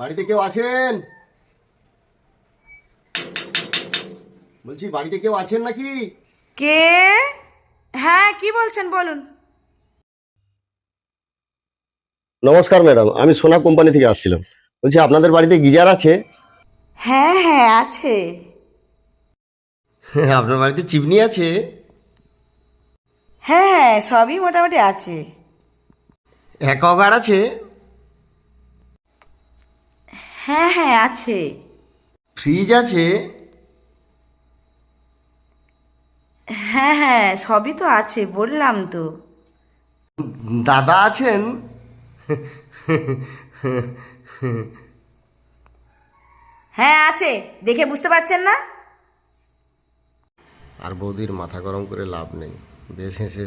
বাড়িতে কেউ আছেন? বলছি বাড়িতে কেউ আছেন নাকি? কে? হ্যাঁ, কি বলছেন বলুন। নমস্কার ম্যাডাম, আমি সোনা কোম্পানি থেকে আসছিলাম। বলছি আপনাদের বাড়িতে গিজার আছে? হ্যাঁ হ্যাঁ আছে। আপনার বাড়িতে চিমনি আছে? হ্যাঁ হ্যাঁ সবই মোটামুটি আছে। অ্যাকোয়াগার্ড আছে? হ্যাঁ হ্যাঁ আছে। ফ্রিজ আছে? হ্যাঁ হ্যাঁ সবই তো আছে বললাম তো। দাদা আছেন? হ্যাঁ আছে, দেখে বুঝতে পারছেন না? আর বৌদির মাথা গরম করে লাভ নেই, বেশ হেসে